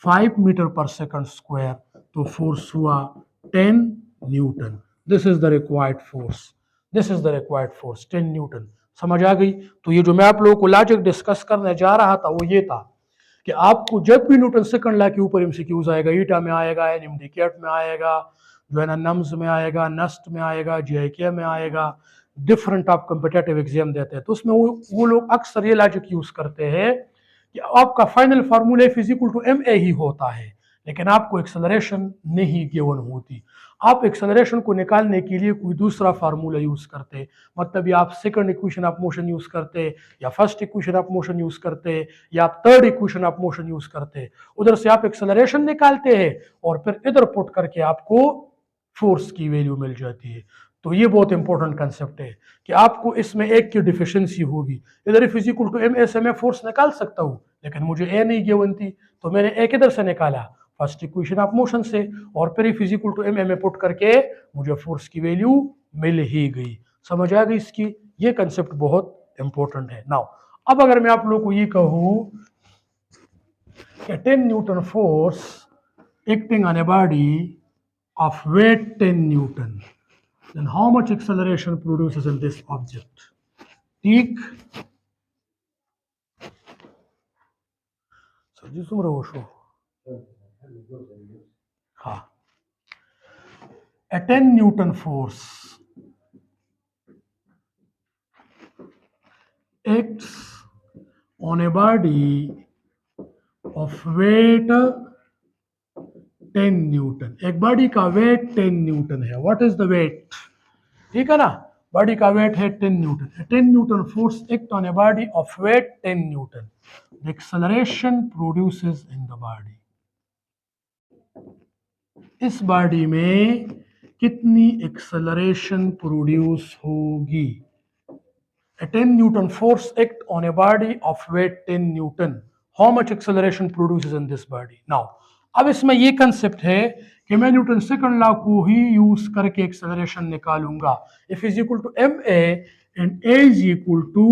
5 मीटर पर सेकंड स्क्वायर, तो फोर्स हुआ 10 Newton. This is the required force, this is the required force 10 Newton. समझ आ गई? तो ये जो मैं आप लोगों को लॉजिक डिस्कस करने जा रहा था वो ये था कि आपको जब भी न्यूटन सेकंड लॉ के ऊपर एमसीक्यूज आएगा, ईटा में आएगा, एनएमडीकेट में आएगा, जो है ना नम्स में आएगा, नस्ट में आएगा, जीआईके में आएगा, डिफरेंट आप कॉम्पिटिटिव एग्जाम देते हैं, तो उसमें वो लोग अक्सर ये लॉजिक यूज करते हैं कि आपका final formula F is equal to ma ही होता है, लेकिन आपको एक्सेलरेशन नहीं गिवन होती। आप एक्सेलरेशन को निकालने के लिए कोई दूसरा फार्मूला यूज करते, मतलब या आप second equation of motion use करते, या first equation of motion use करते, या आप third equation of motion use करते। उधर से आप एक्सेलरेशन निकालते हैं और फिर इधर पुट करके आपको फोर्स की वैल्यू मिल जाती है। तो ये बहुत इंपॉर्टेंट कंसेप्ट है कि आपको इसमें एक की डिफिशियंसी होगी। इधर F is equal to ma से मैं फोर्स निकाल सकता हूँ, लेकिन मुझे a नहीं गिवन थी, तो मैंने a किधर से निकाला? फर्स्ट इक्वेशन ऑफ मोशन से, और फिर F is equal to ma में पुट करके मुझे फोर्स की वैल्यू मिल ही गई। समझ आ गई इसकी? ये कंसेप्ट बहुत इंपॉर्टेंट है। नाउ अब अगर मैं आप लोगों को ये कहूँ कि 10 Newton force acting on a body of weight 10 Newton, then how much acceleration produces in this object? ठीक, सर जी सुन रहे हो शो? हाँ, a 10 Newton force acts on a body of weight 10 newton. एक बॉडी का वेट 10 न्यूटन है। What is the weight? ठीक है ना, बॉडी का वेट है 10 newton, 10 Newton force act on a body of weight 10 newton, the acceleration produces in the body, इस body में कितनी एक्सेलरेशन प्रोड्यूस होगी। A 10 Newton force act on a body of weight 10 Newton. How much acceleration produces in this body? Now, अब इसमें ये concept है कि मैं न्यूटन सेकंड लॉ को ही यूज करके एक्सेलरेशन निकालूंगा। F is equal to M A and A is equal to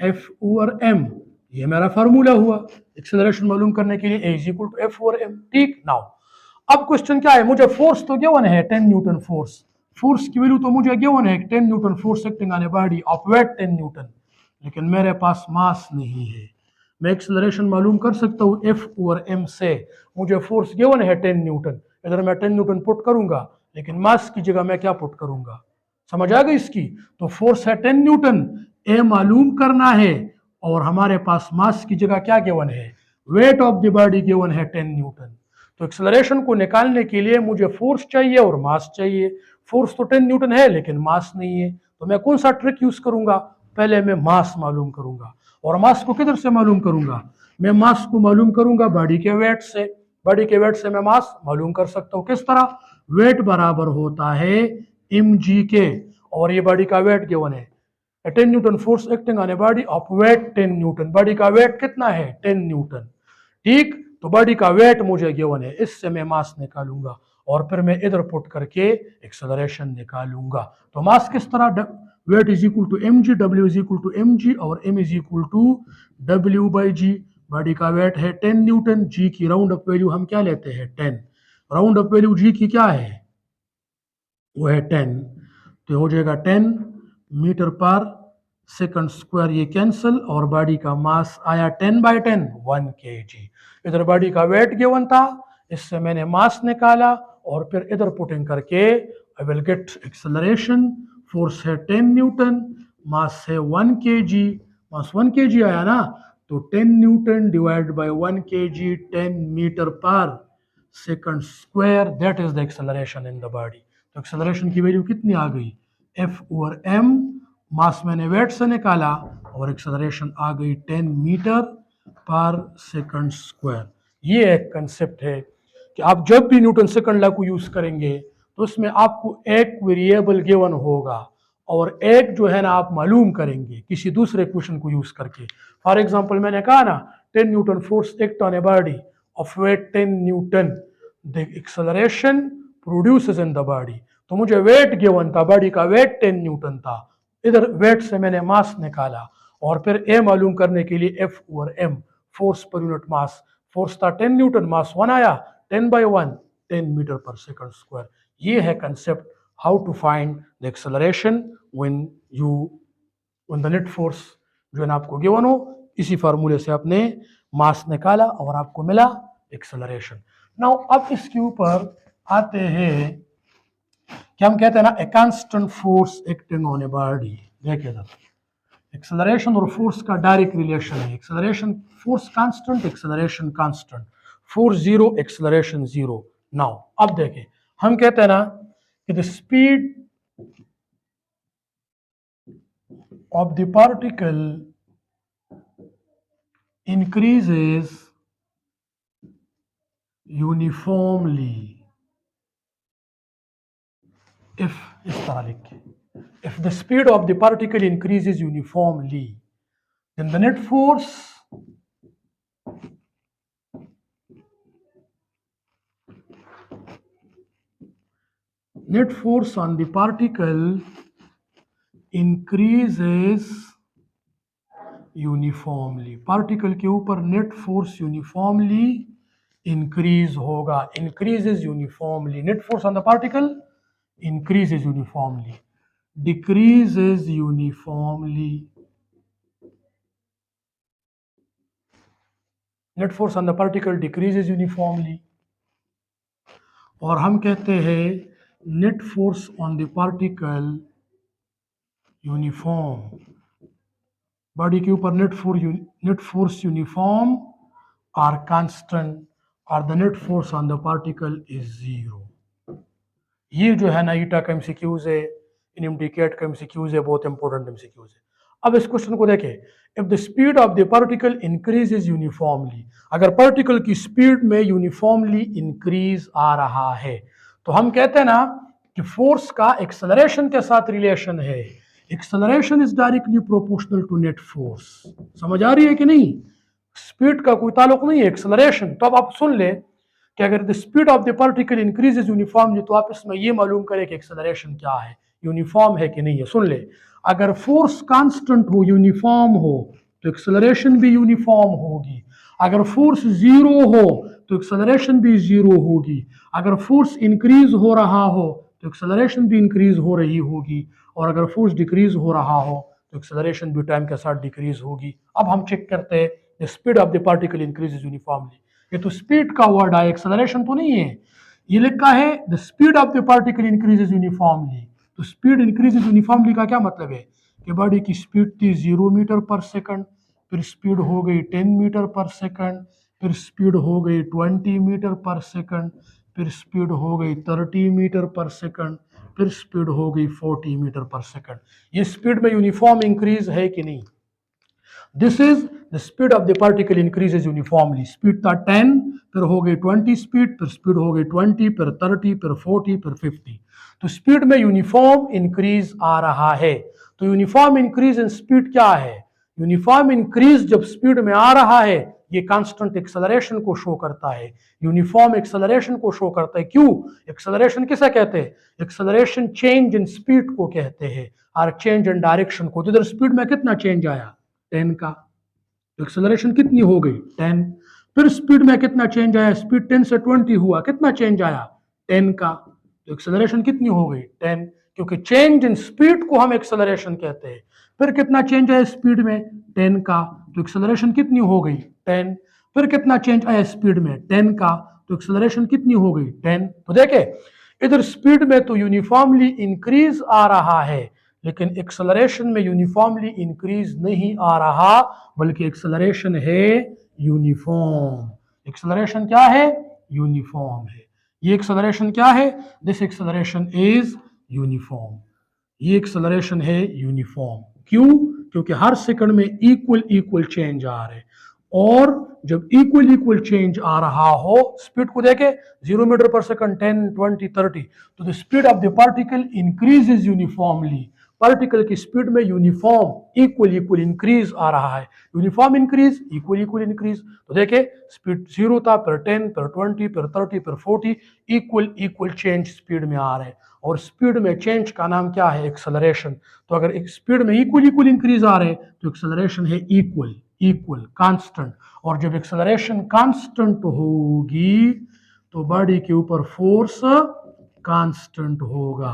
F over M, ये मेरा फार्मूला हुआ एक्सेलरेशन मालूम करने के लिए, A is equal to F over M. ठीक, नाउ अब क्वेश्चन क्या है, मुझे फोर्स तो गिवन है 10 न्यूटन फोर्स, फोर्स की वैल्यू तो मुझे गिवन है 10 Newton force acting on a body of weight 10 Newton, लेकिन मेरे पास मास नहीं है। मैं एक्सेलरेशन मालूम कर सकता हूँ एफ ओवर एम से, मुझे फोर्स गिवन है 10 न्यूटन, इधर मैं 10 न्यूटन पुट करूंगा, लेकिन मास की जगह मैं क्या पुट करूंगा, समझ आ गई इसकी। तो फोर्स है 10 न्यूटन, ए मालूम करना है, और हमारे पास मास की जगह क्या गिवन है, weight of the body given है 10 न्यूटन। तो एक्सेलरेशन को निकालने के लिए मुझे फोर्स चाहिए और मास चाहिए। फोर्स तो 10 न्यूटन है लेकिन मास नहीं है, तो मैं कौन सा ट्रिक यूज करूंगा, पहले मैं मास मालूम करूंगा। और मास को किधर से मालूम करूंगा, मैं मास को मालूम करूंगा बॉडी के वेट से, बॉडी के वेट से मैं मास मालूम कर सकता हूं। किस तरह, वेट बराबर होता है mg के, और ये बॉडी का वेट गिवन है 10 Newton force acting on a body of weight 10 newton, body का वेट कितना है 10 न्यूटन। ठीक, तो बॉडी का वेट मुझे गिवन है, इससे मैं मास निकालूंगा और फिर मैं इधर पुट करके एक्सेलरेशन निकालूंगा। तो मास किस तरह, weight is equal to M G, W is equal to M G, और M is equal to W by G. Body का वेट है 10 न्यूटन, जी की राउंड अप वैल्यू हम क्या लेते हैं 10, राउंड अप वैल्यू जी की क्या है, वो है 10, तो हो जाएगा 10 मीटर पर सेकंड स्क्वायर, ये कैंसिल, और बॉडी का मास आया 10 बाई 10 1 kg। इधर बॉडी का वेट गिवन था, इससे मैंने मास निकाला, और फिर इधर पुटिंग करके I will get acceleration. Force है 10 न्यूटन, मास है 1 kg, मास 1 kg आया ना, तो 10 Newton divide by 1 kg 10 metre पर second square, that is the acceleration in the body. तो एक्सेलरेशन की वैल्यू कितनी आ गई, एफ ओवर एम, मास मैंने वेट से निकाला, और एक्सेलरेशन आ गई 10 मीटर पर सेकंड स्क्वायर। ये एक कंसेप्ट है कि आप जब भी न्यूटन सेकंड लॉ को यूज करेंगे तो उसमें आपको एक वेरिएबल गिवन होगा, और एक जो है ना आप मालूम करेंगे किसी दूसरे क्वेश्चन को यूज करके। फॉर एग्जांपल मैंने कहा ना 10 Newton force act on a body of weight 10 newton, the acceleration produces in the body, तो मुझे वेट गिवन था, बॉडी का वेट 10 न्यूटन था, इधर वेट से मैंने मास निकाला, और फिर ए मालूम करने के लिए एफ ओवर एम, फोर्स पर यूनिट मास, फोर्स था 10 न्यूटन, मास 1 आया, 10 बाई 1 10 मीटर पर सेकंड स्क्वायर। ये है concept, how to find the acceleration when the net force जो है ना आपको गिवन हो। इसी फार्मूले से आपने मास निकाला और आपको मिला एक्सेलरेशन। नाउ अब इसके ऊपर आते हैं कि हम कहते हैं ना a constant force acting on a body. देखिए जरा, एक्सेलरेशन और फोर्स का डायरेक्ट रिलेशन है, acceleration force constant, acceleration constant, force zero, acceleration zero. Now अब देखें, हम कहते हैं ना कि the speed of the particle increases uniformly if, इस तरह लिखे, if the speed of the particle increases uniformly then the net force on the particle increases uniformly, particle के ऊपर नेट फोर्स यूनिफॉर्मली इंक्रीज होगा, increases uniformly, net force on the particle increases uniformly, decreases uniformly, net force on the particle decreases uniformly. और हम कहते हैं net force on the particle uniform, body के ऊपर net force uniform or constant, और the net force on the particle is zero. ये जो है ना ईटा का एमसीक्यूज है, इनइंडिकेट का एमसीक्यूज है, बहुत इंपॉर्टेंट एमसीक्यूज है। अब इस क्वेश्चन को देखें, if the speed of the particle increases uniformly, अगर पार्टिकल की स्पीड में यूनिफॉर्मली इंक्रीज आ रहा है तो हम कहते हैं ना कि फोर्स का एक्सेलरेशन के साथ रिलेशन है। Acceleration is directly proportional to net force. समझ आ रही है कि नहीं? स्पीड का कोई ताल्लुक नहीं है, एक्सेलरेशन। तो अब आप सुन ले कि अगर the speed of the particle increases uniformly तो आप इसमें ये मालूम करें कि एक्सेलरेशन क्या है, यूनिफॉर्म है कि नहीं है। सुन ले, अगर फोर्स कांस्टेंट हो, यूनिफॉर्म हो, तो एक्सेलरेशन भी यूनिफॉर्म होगी। अगर फोर्स जीरो हो तो एक्सेलरेशन भी जीरो होगी। अगर फोर्स इंक्रीज हो रहा हो तो एक्सेलरेशन भी इंक्रीज हो रही होगी, और अगर फोर्स डिक्रीज हो रहा हो तो एक्सेलरेशन भी टाइम के साथ डिक्रीज होगी। अब हम चेक करते हैं, the speed of the particle increases uniformly. ये तो स्पीड का वर्ड है, एक्सेलरेशन तो नहीं है। ये लिखा है the speed of the particle increases uniformly. तो स्पीड इंक्रीजेज यूनिफॉर्मली का क्या मतलब है कि बॉडी की स्पीड थी 0 मीटर पर सेकंड, फिर स्पीड हो गई 10 मीटर पर सेकंड, फिर स्पीड हो गई 20 मीटर पर सेकंड, फिर स्पीड हो गई 30 मीटर पर सेकंड, फिर स्पीड हो गई 40 मीटर पर सेकंड। ये स्पीड में यूनिफॉर्म इंक्रीज है कि नहीं? This is the speed of the particle increases uniformly. Speed था 10, फिर हो गई 20 स्पीड, फिर स्पीड हो गई 20, फिर 30, फिर 40, फिर 50। तो स्पीड में यूनिफॉर्म इंक्रीज आ रहा है। तो यूनिफॉर्म इंक्रीज इन स्पीड क्या है? यूनिफॉर्म इंक्रीज जब स्पीड में आ रहा है, ये कांस्टेंट एक्सेलरेशन को शो करता है, यूनिफॉर्म एक्सेलरेशन को शो करता है। क्यों? एक्सेलरेशन किसे कहते हैं? एक्सेलरेशन चेंज इन स्पीड को कहते हैं, और चेंज इन डायरेक्शन को। तो इधर स्पीड में कितना चेंज आया? 10 का। तो एक्सेलरेशन कितनी हो गई? 10। फिर स्पीड में कितना चेंज आया? स्पीड 10 से 20 हुआ, कितना चेंज आया? 10 का। तो एक्सेलरेशन कितनी हो गई? 10, क्योंकि चेंज इन स्पीड को हम एक्सेलरेशन कहते हैं। फिर कितना चेंज आया स्पीड में? 10 का। तो एक्सेलरेशन कितनी हो गई? 10। फिर कितना चेंज आया स्पीड में? 10 का। तो एक्सेलरेशन कितनी हो गई? 10। तो देखे, इधर स्पीड में तो यूनिफॉर्मली इंक्रीज आ रहा है, लेकिन एक्सेलरेशन में यूनिफॉर्मली इंक्रीज नहीं आ रहा, बल्कि एक्सेलरेशन है यूनिफॉर्म। एक्सेलरेशन क्या है? यूनिफॉर्म है। ये एक्सेलरेशन क्या है? This acceleration is uniform. ये एक्सेलरेशन है यूनिफॉर्म। क्यों? क्योंकि हर सेकंड में इक्वल इक्वल चेंज आ रहे, और जब इक्वल इक्वल चेंज आ रहा हो, स्पीड को देखे 0 मीटर पर सेकंड, 10, 20, 30, तो the speed of the particle increases uniformly. Particle की स्पीड में यूनिफॉर्म इक्वल इक्वल इंक्रीज आ रहा है। Uniform increase, equal equal increase. तो देखे, स्पीड 0 था, फिर 10, फिर 20, फिर 30, फिर 40, इक्वल इक्वल चेंज स्पीड में आ रहे हैं। और स्पीड में चेंज का नाम क्या है? एक्सेलरेशन। तो अगर एक स्पीड में इक्वल इक्वल इंक्रीज आ रहे हैं तो एक्सेलरेशन है इक्वल इक्वल कांस्टेंट। और जब एक्सेलरेशन कांस्टेंट होगी तो बॉडी के ऊपर फोर्स कांस्टेंट होगा।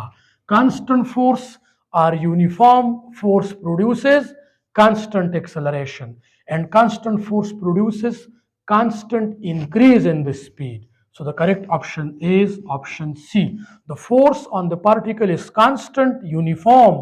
Constant force or uniform force produces constant acceleration, and constant force produces constant increase in the speed. So the correct option is option C. The force on the particle is constant, uniform.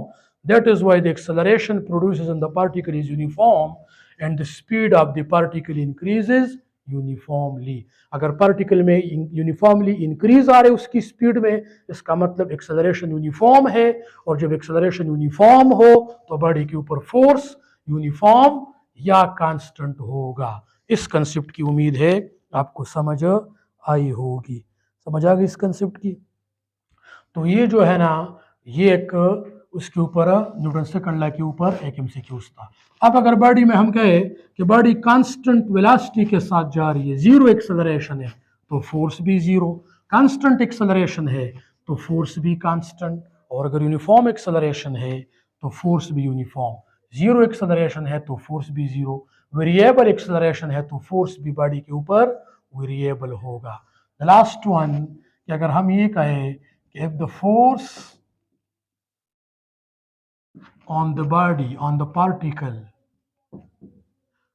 That is why the acceleration produces in the particle is uniform, and the speed of the particle increases uniformly. अगर particle में uniformly increase आ रहे उसकी speed में, इसका मतलब acceleration uniform है, और जब एक्सेलरेशन यूनिफॉर्म हो तो बॉडी के ऊपर फोर्स यूनिफॉर्म या कांस्टेंट होगा। इस कंसेप्ट की उम्मीद है आपको समझ आई होगी। समझ आ गई इस कंसेप्ट की? तो ये जो है ना, ये एक उसके ऊपर न्यूटन सेकंड लॉ के ऊपर एक एमसीक्यूज था। अब अगर बॉडी में हम कहे कि बॉडी कांस्टेंट वेलोसिटी के साथ जा रही है, जीरो एक्सेलरेशन है, तो फोर्स भी जीरो। कांस्टेंट एक्सेलरेशन है तो फोर्स भी कांस्टेंट, और अगर यूनिफॉर्म एक्सेलरेशन है तो फोर्स भी यूनिफॉर्म। जीरो एक्सेलरेशन है तो फोर्स भी जीरो। वेरिएबल एक्सेलरेशन है तो फोर्स भी बॉडी के ऊपर वेरिएबल होगा। द लास्ट वन, कि अगर हम ये कहें कि if the force on the body, on the particle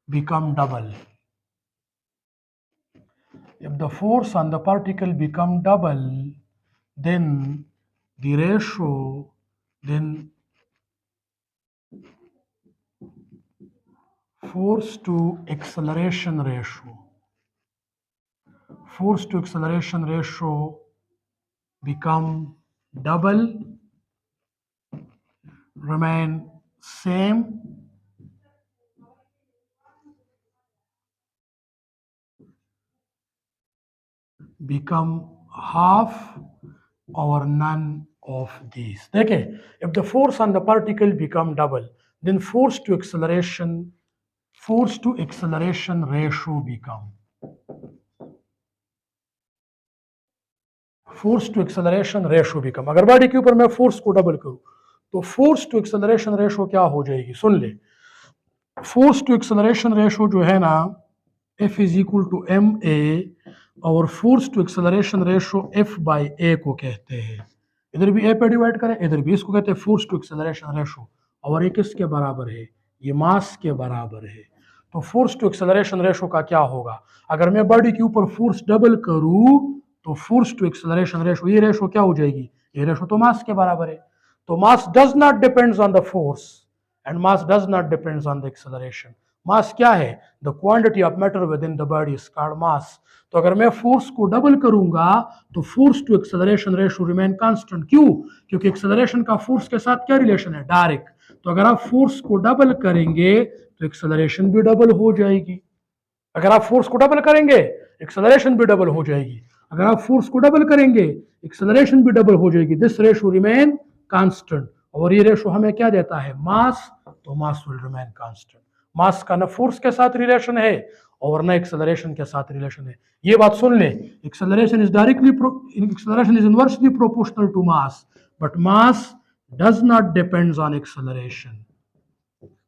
become double. If the force on the particle become double, then the ratio, then force to acceleration ratio, force to acceleration ratio become double, remain same, become half or none of these. देखिए, if the force on the particle become double, then force to acceleration ratio become अगर body के ऊपर मैं force को double करूं तो force to acceleration ratio क्या हो जाएगी, सुन ले। फोर्स टू एक्सेलरेशन रेशो जो है ना, F is equal to M A, और force to acceleration ratio F by A को कहते हैं। इधर भी ए पे डिवाइड करें, इधर भी, इसको कहते हैं फोर्स टू एक्सेलरेशन रेशो, और ये किसके बराबर है, ये मास के बराबर है। तो फोर्स टू एक्सेलरेशन रेशो का क्या होगा, अगर मैं बॉडी के ऊपर फोर्स डबल करूं तो फोर्स टू एक्सेलरेशन रेशो, ये रेशो क्या हो जाएगी, ये रेशो तो मास के बराबर है। तो mass does not depends on the force and mass does not depends on the acceleration. Mass क्या है, the quantity of matter with in the body is called mass. तो अगर मैं फोर्स को डबल करूंगा तो force to acceleration ratio remain constant. क्यों, क्योंकि एक्सेलरेशन का फोर्स के साथ क्या रिलेशन है, डायरेक्ट। तो अगर आप फोर्स को डबल करेंगे तो एक्सेलरेशन भी डबल हो जाएगी। अगर आप फोर्स को डबल करेंगे एक्सेलरेशन भी डबल हो जाएगी। अगर आप फोर्स को डबल करेंगे एक्सेलरेशन भी डबल हो जाएगी। दिस रेशो रिमेन कांस्टेंट, और ये रेशो हमें क्या देता है, मास। तो मास विल रिमेन कांस्टेंट। मास का न फोर्स के साथ रिलेशन है और न एक्सेलरेशन के साथ रिलेशन है। ये बात सुन ले, acceleration is inversely proportional to mass, but mass does not depends on acceleration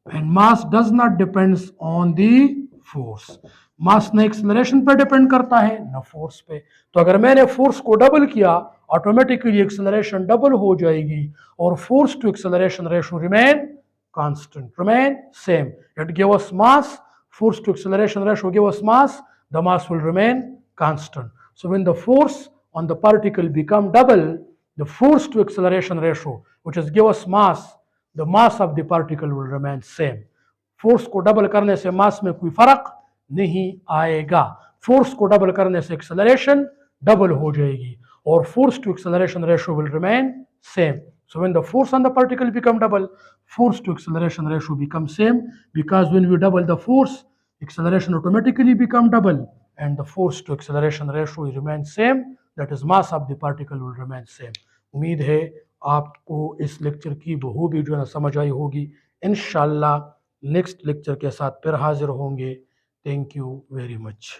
and mass does not depends on the force. Mass न एक्सेलरेशन पर डिपेंड करता है न फोर्स पे। तो अगर मैंने फोर्स को डबल किया ऑटोमेटिकली एक्सेलरेशन डबल हो जाएगी, और force to acceleration ratio remain constant, remain same. It give us mass, force to acceleration ratio give us mass, the mass will remain constant. So when the force on the particle become double, the force to acceleration ratio, which is give us mass, the mass of the particle will remain same. Force को double करने से मास में कोई फर्क नहीं आएगा। Force को double करने से एक्सेलरेशन डबल हो जाएगी, और force to acceleration ratio will remain same. So when the force on the particle become double, force to acceleration ratio becomes same, because when we double the force, acceleration automatically become double, and the force to acceleration ratio remains same, that is mass of the particle will remain same. उम्मीद है आपको इस lecture की बखूबी जो है ना समझ आई होगी। इंशाल्लाह नेक्स्ट लेक्चर के साथ फिर हाजिर होंगे। Thank you very much.